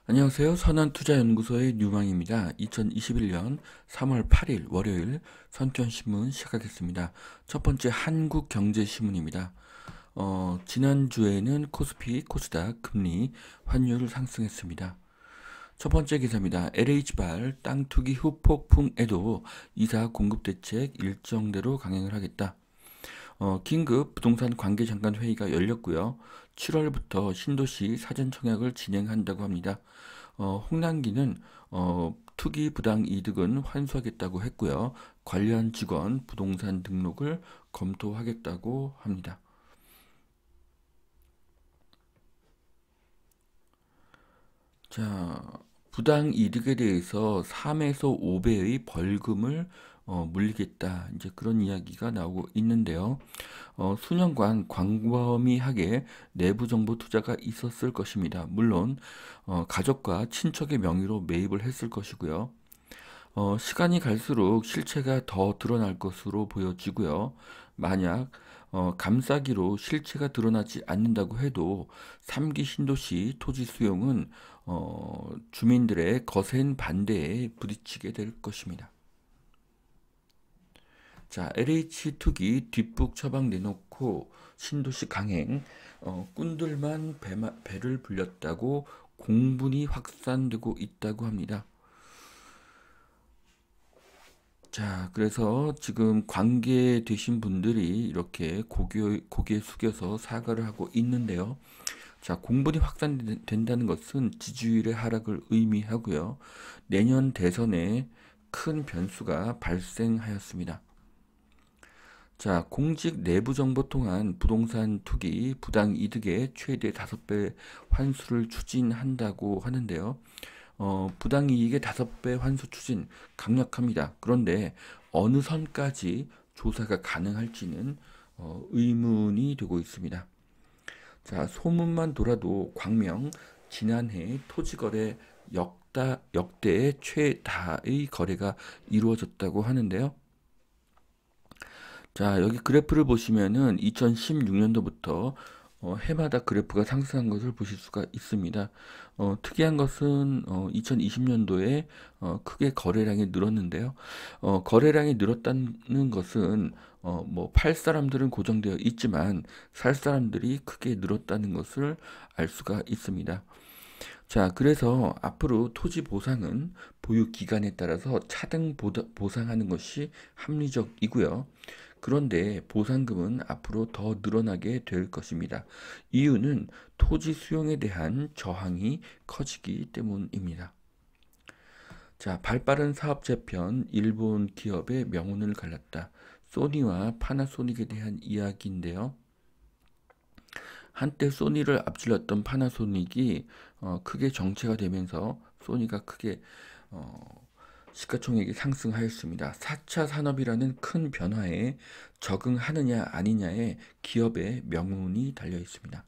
안녕하세요. 선한투자연구소의 뉴망입니다. 2021년 3월 8일 월요일 선전신문 시작하겠습니다. 첫 번째 한국경제신문입니다. 지난주에는 코스피, 코스닥, 금리, 환율 상승했습니다. 첫 번째 기사입니다. LH발 땅 투기 후 폭풍에도 이사 공급 대책 일정대로 강행을 하겠다. 긴급 부동산 관계장관 회의가 열렸고요. 7월부터 신도시 사전 청약을 진행한다고 합니다. 홍남기는 투기 부당 이득은 환수하겠다고 했고요. 관련 직원 부동산 등록을 검토하겠다고 합니다. 자, 부당 이득에 대해서 3에서 5배의 벌금을 물리겠다. 이제 그런 이야기가 나오고 있는데요. 수년간 광범위하게 내부 정보 투자가 있었을 것입니다. 물론 가족과 친척의 명의로 매입을 했을 것이고요. 시간이 갈수록 실체가 더 드러날 것으로 보여지고요. 만약 감싸기로 실체가 드러나지 않는다고 해도 3기 신도시 토지 수용은 주민들의 거센 반대에 부딪히게 될 것입니다. 자, LH 투기 뒷북 처방 내놓고 신도시 강행, 꾼들만 배를 불렸다고 공분이 확산되고 있다고 합니다. 자, 그래서 지금 관계되신 분들이 이렇게 고개 숙여서 사과를 하고 있는데요. 자, 공분이 확산된다는 것은 지지율의 하락을 의미하고요. 내년 대선에 큰 변수가 발생하였습니다. 자, 공직 내부 정보 통한 부동산 투기 부당 이득의 최대 5배 환수를 추진한다고 하는데요. 부당이익의 5배 환수 추진 강력합니다. 그런데 어느 선까지 조사가 가능할지는 의문이 되고 있습니다. 자, 소문만 돌아도 광명 지난해 토지거래 역대 최다의 거래가 이루어졌다고 하는데요. 자, 여기 그래프를 보시면은 2016년도부터 해마다 그래프가 상승한 것을 보실 수가 있습니다. 특이한 것은 2020년도에 크게 거래량이 늘었는데요. 거래량이 늘었다는 것은 뭐 팔 사람들은 고정되어 있지만 살 사람들이 크게 늘었다는 것을 알 수가 있습니다. 자, 그래서 앞으로 토지 보상은 보유 기간에 따라서 차등 보상하는 것이 합리적이고요. 그런데 보상금은 앞으로 더 늘어나게 될 것입니다. 이유는 토지 수용에 대한 저항이 커지기 때문입니다. 자, 발빠른 사업 재편, 일본 기업의 명운을 갈랐다. 소니와 파나소닉에 대한 이야기인데요. 한때 소니를 앞질렀던 파나소닉이 크게 정체가 되면서 소니가 크게 시가총액이 상승하였습니다. 4차 산업이라는 큰 변화에 적응하느냐 아니냐에 기업의 명운이 달려 있습니다.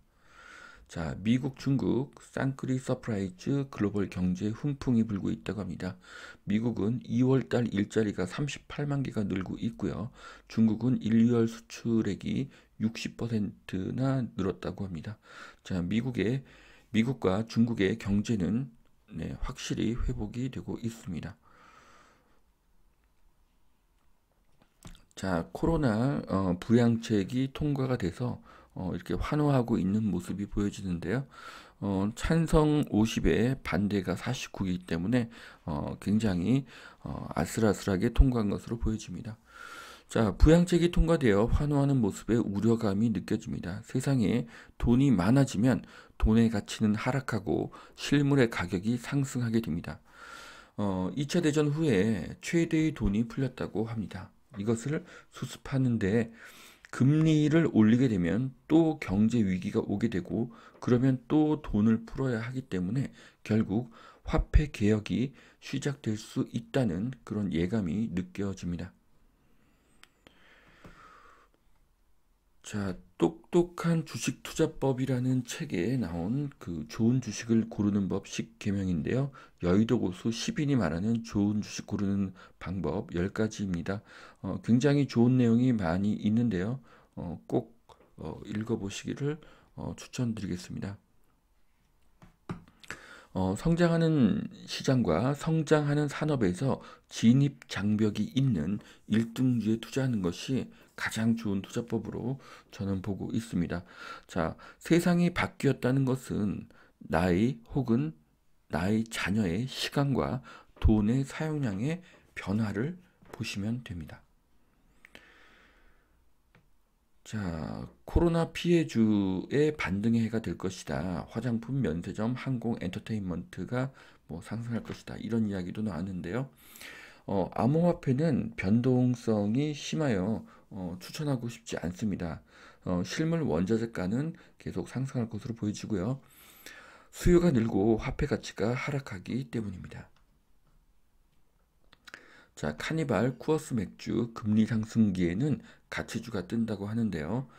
자, 미국, 중국, 쌍끌이 서프라이즈 글로벌 경제에 훈풍이 불고 있다고 합니다. 미국은 2월달 일자리가 38만 개가 늘고 있고요. 중국은 1, 2월 수출액이 60%나 늘었다고 합니다. 자, 미국과 중국의 경제는 확실히 회복이 되고 있습니다. 자, 코로나 부양책이 통과가 돼서 이렇게 환호하고 있는 모습이 보여지는데요. 찬성 50에 반대가 49이기 때문에 굉장히 아슬아슬하게 통과한 것으로 보여집니다. 자, 부양책이 통과되어 환호하는 모습에 우려감이 느껴집니다. 세상에 돈이 많아지면 돈의 가치는 하락하고 실물의 가격이 상승하게 됩니다. 2차 대전 후에 최대의 돈이 풀렸다고 합니다. 이것을 수습하는데 금리를 올리게 되면 또 경제 위기가 오게 되고 그러면 또 돈을 풀어야 하기 때문에 결국 화폐 개혁이 시작될 수 있다는 그런 예감이 느껴집니다. 자, 똑똑한 주식 투자법이라는 책에 나온 그 좋은 주식을 고르는 법 10계명인데요. 여의도 고수 10인이 말하는 좋은 주식 고르는 방법 10가지입니다. 굉장히 좋은 내용이 많이 있는데요. 꼭 읽어보시기를 추천드리겠습니다. 성장하는 시장과 성장하는 산업에서 진입 장벽이 있는 1등주에 투자하는 것이 가장 좋은 투자법으로 저는 보고 있습니다. 자, 세상이 바뀌었다는 것은 나의 혹은 나의 자녀의 시간과 돈의 사용량의 변화를 보시면 됩니다. 자, 코로나 피해주의 반등의 해가 될 것이다. 화장품, 면세점, 항공, 엔터테인먼트가 뭐 상승할 것이다. 이런 이야기도 나왔는데요. 암호화폐는 변동성이 심하여 추천하고 싶지 않습니다. 실물 원자재가는 계속 상승할 것으로 보여지고요. 수요가 늘고 화폐 가치가 하락하기 때문입니다. 자, 카니발, 쿠어스 맥주, 금리 상승기에는 가치주가 뜬다고 하는데요.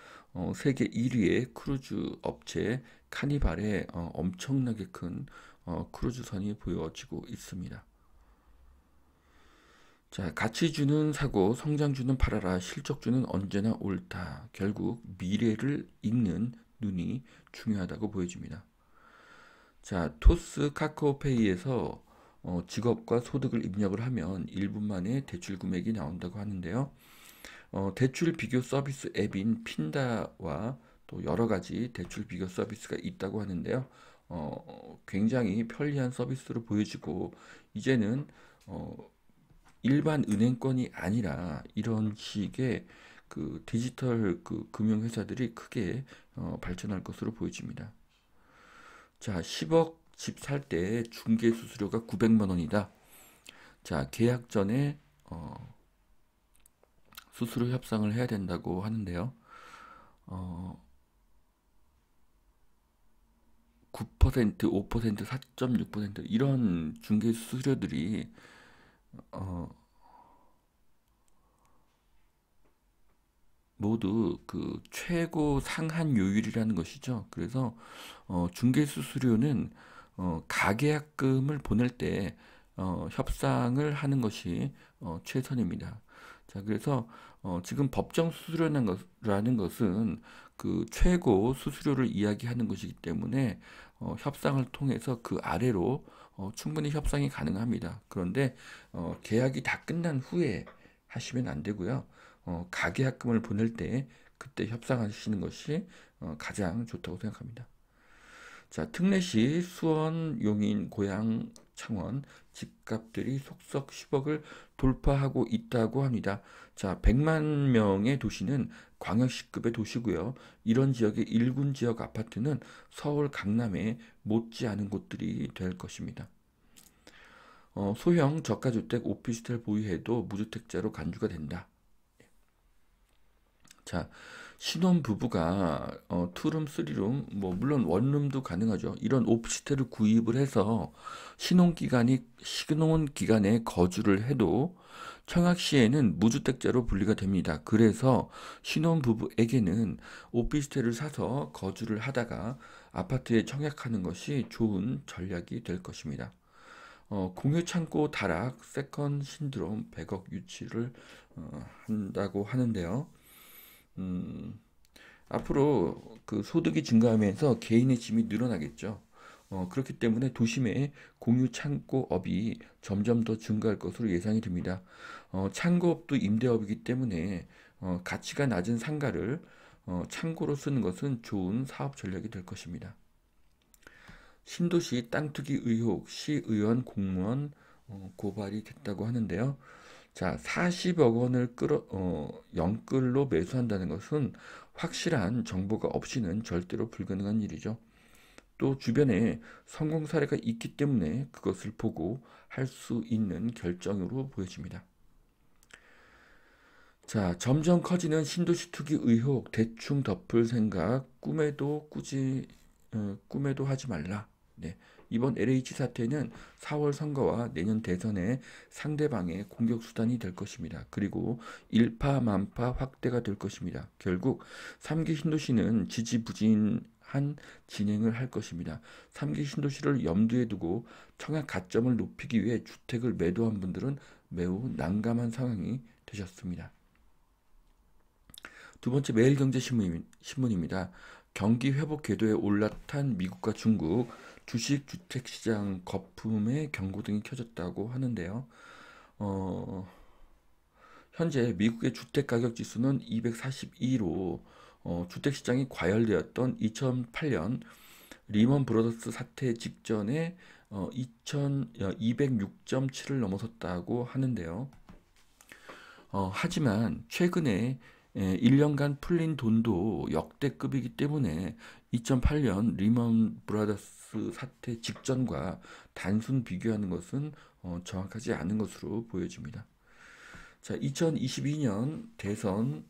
세계 1위의 크루즈 업체 카니발에 엄청나게 큰 크루즈선이 보여지고 있습니다. 자, 가치주는 사고, 성장주는 팔아라, 실적주는 언제나 옳다. 결국 미래를 읽는 눈이 중요하다고 보여집니다. 자, 토스 카카오페이에서 직업과 소득을 입력을 하면 1분 만에 대출 금액이 나온다고 하는데요. 대출 비교 서비스 앱인 핀다와 또 여러 가지 대출 비교 서비스가 있다고 하는데요. 굉장히 편리한 서비스로 보여지고 이제는 일반 은행권이 아니라 이런 식의 그 디지털 그 금융회사들이 크게 발전할 것으로 보여집니다. 자, 10억 집 살 때 중개 수수료가 900만 원이다. 자, 계약 전에 수수료 협상을 해야 된다고 하는데요. 9%, 5%, 4.6% 이런 중개 수수료들이 모두 그 최고 상한 요율이라는 것이죠. 그래서 중개 수수료는 가계약금을 보낼 때 협상을 하는 것이 최선입니다. 자, 그래서 지금 법정 수수료라는 것은 그 최고 수수료를 이야기하는 것이기 때문에 협상을 통해서 그 아래로 충분히 협상이 가능합니다. 그런데 계약이 다 끝난 후에 하시면 안 되고요. 가계약금을 보낼 때 그때 협상하시는 것이 가장 좋다고 생각합니다. 자, 특례시, 수원, 용인, 고양, 창원 집값들이 속속 10억을 돌파하고 있다고 합니다. 자, 100만 명의 도시는 광역시급의 도시고요. 이런 지역의 1군 지역 아파트는 서울, 강남에 못지않은 곳들이 될 것입니다. 소형 저가주택 오피스텔 보유해도 무주택자로 간주가 된다. 자, 신혼 부부가 투룸, 쓰리룸, 뭐 물론 원룸도 가능하죠. 이런 오피스텔을 구입을 해서 신혼 기간에 거주를 해도 청약 시에는 무주택자로 분리가 됩니다. 그래서 신혼 부부에게는 오피스텔을 사서 거주를 하다가 아파트에 청약하는 것이 좋은 전략이 될 것입니다. 공유 창고 다락, 세컨 신드롬 100억 유치를 한다고 하는데요. 음, 앞으로 그 소득이 증가하면서 개인의 짐이 늘어나겠죠. 그렇기 때문에 도심의 공유 창고업이 점점 더 증가할 것으로 예상이 됩니다. 창고업도 임대업이기 때문에 가치가 낮은 상가를 창고로 쓰는 것은 좋은 사업 전략이 될 것입니다. 신도시 땅 투기 의혹, 시의원 공무원 고발이 됐다고 하는데요. 자, 40억 원을 영끌로 매수한다는 것은 확실한 정보가 없이는 절대로 불가능한 일이죠. 또 주변에 성공 사례가 있기 때문에 그것을 보고 할 수 있는 결정으로 보여집니다. 자, 점점 커지는 신도시 투기 의혹, 대충 덮을 생각, 꿈에도 하지 말라. 네. 이번 LH 사태는 4월 선거와 내년 대선의 상대방의 공격 수단이 될 것입니다. 그리고 일파만파 확대가 될 것입니다. 결국 3기 신도시는 지지부진한 진행을 할 것입니다. 3기 신도시를 염두에 두고 청약 가점을 높이기 위해 주택을 매도한 분들은 매우 난감한 상황이 되셨습니다. 두 번째 매일경제신문입니다. 경기 회복 궤도에 올라탄 미국과 중국 주식 주택시장 거품의 경고등이 켜졌다고 하는데요. 어, 현재 미국의 주택가격 지수는 242로 주택시장이 과열되었던 2008년 리먼 브러더스 사태 직전에 206.7을 넘어섰다고 하는데요. 하지만 최근에 1년간 풀린 돈도 역대급이기 때문에 2008년 리먼 브라더스 사태 직전과 단순 비교하는 것은 정확하지 않은 것으로 보여집니다. 자, 2022년 대선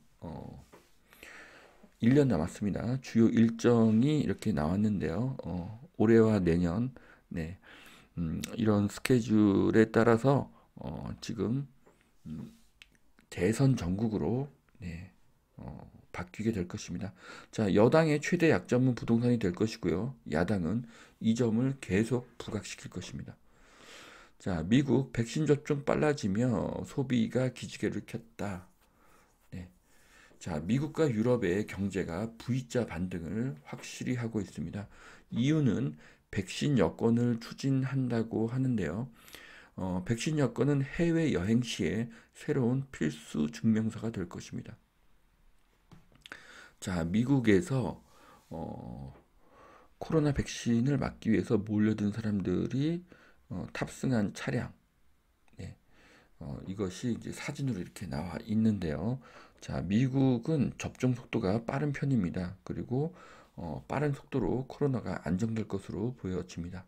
1년 남았습니다. 주요 일정이 이렇게 나왔는데요. 올해와 내년, 네, 이런 스케줄에 따라서 지금 대선 전국으로 네, 바뀌게 될 것입니다. 자, 여당의 최대 약점은 부동산이 될 것이고요. 야당은 이 점을 계속 부각시킬 것입니다. 자, 미국 백신 접종 빨라지며 소비가 기지개를 켰다. 네. 자, 미국과 유럽의 경제가 V자 반등을 확실히 하고 있습니다. 이유는 백신 여권을 추진한다고 하는데요. 백신 여권은 해외 여행 시에 새로운 필수 증명서가 될 것입니다. 자, 미국에서 코로나 백신을 맞기 위해서 몰려든 사람들이 탑승한 차량, 네, 이것이 이제 사진으로 이렇게 나와 있는데요. 자, 미국은 접종 속도가 빠른 편입니다. 그리고 빠른 속도로 코로나가 안정될 것으로 보여집니다.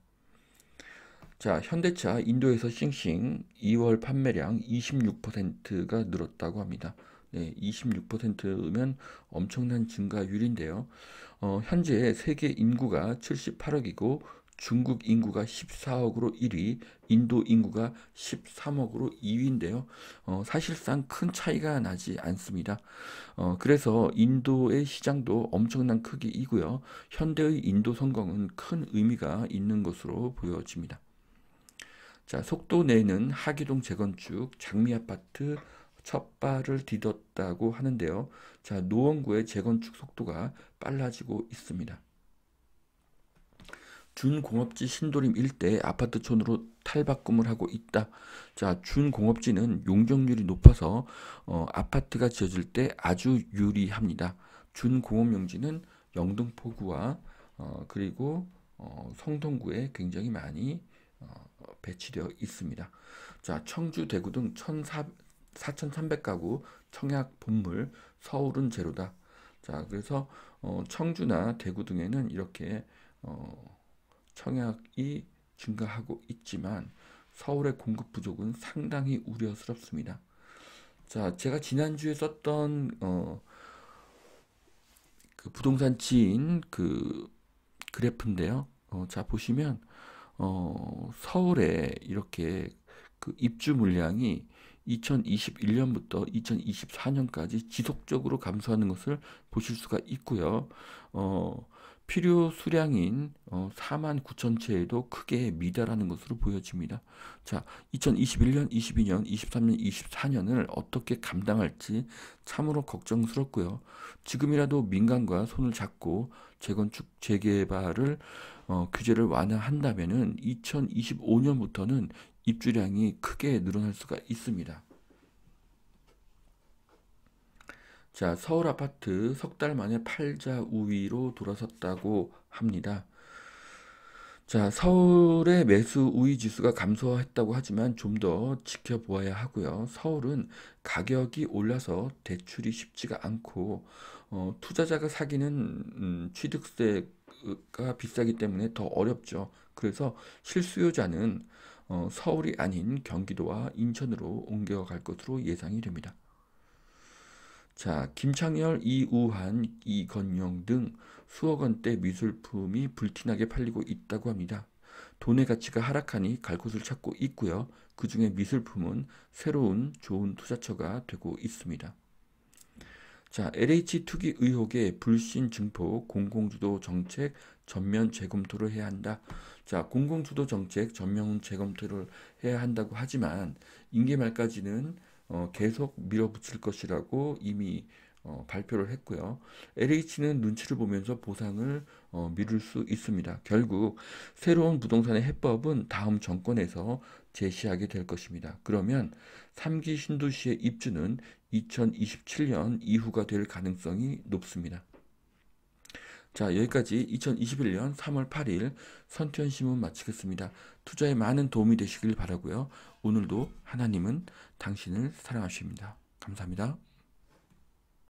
자, 현대차 인도에서 싱싱 2월 판매량 26%가 늘었다고 합니다. 네, 26%면 엄청난 증가율인데요. 현재 세계 인구가 78억이고 중국 인구가 14억으로 1위, 인도 인구가 13억으로 2위인데요. 사실상 큰 차이가 나지 않습니다. 그래서 인도의 시장도 엄청난 크기이고요. 현대의 인도 성공은 큰 의미가 있는 것으로 보여집니다. 자, 속도 내는 하기동 재건축 장미 아파트 첫 발을 디뎠다고 하는데요. 자, 노원구의 재건축 속도가 빨라지고 있습니다. 준공업지 신도림 일대 아파트촌으로 탈바꿈을 하고 있다. 자, 준공업지는 용적률이 높아서 아파트가 지어질 때 아주 유리합니다. 준공업용지는 영등포구와 그리고 성동구에 굉장히 많이 배치되어 있습니다. 자, 청주, 대구 등 4,300가구 청약 본물, 서울은 제로다. 자, 그래서 청주나 대구 등에는 이렇게 청약이 증가하고 있지만 서울의 공급 부족은 상당히 우려스럽습니다. 자, 제가 지난주에 썼던 그 부동산 지인 그 그래프인데요. 자, 보시면 서울에 이렇게 그 입주 물량이 2021년부터 2024년까지 지속적으로 감소하는 것을 보실 수가 있고요. 필요 수량인 4만 9천 채에도 크게 미달하는 것으로 보여집니다. 자, 2021년, 22년, 23년, 24년을 어떻게 감당할지 참으로 걱정스럽고요. 지금이라도 민간과 손을 잡고 재건축, 재개발을 규제를 완화한다면은 2025년부터는 입주량이 크게 늘어날 수가 있습니다. 자, 서울 아파트 석 달 만에 팔자 우위로 돌아섰다고 합니다. 자, 서울의 매수 우위 지수가 감소했다고 하지만 좀 더 지켜보아야 하고요. 서울은 가격이 올라서 대출이 쉽지가 않고 투자자가 사기는 취득세가 비싸기 때문에 더 어렵죠. 그래서 실수요자는 서울이 아닌 경기도와 인천으로 옮겨갈 것으로 예상이 됩니다. 자, 김창열, 이우한, 이건영 등 수억 원대 미술품이 불티나게 팔리고 있다고 합니다. 돈의 가치가 하락하니 갈 곳을 찾고 있고요. 그 중에 미술품은 새로운 좋은 투자처가 되고 있습니다. 자, LH 투기 의혹의 불신 증폭, 공공주도 정책 전면 재검토를 해야 한다. 자, 공공주도 정책 전면 재검토를 해야 한다고 하지만 임기 말까지는 계속 밀어붙일 것이라고 이미 발표를 했고요. LH는 눈치를 보면서 보상을 미룰 수 있습니다. 결국 새로운 부동산의 해법은 다음 정권에서 제시하게 될 것입니다. 그러면 3기 신도시의 입주는 2027년 이후가 될 가능성이 높습니다. 자, 여기까지 2021년 3월 8일 선티원 신문 마치겠습니다. 투자에 많은 도움이 되시길 바라고요. 오늘도 하나님은 당신을 사랑하십니다. 감사합니다.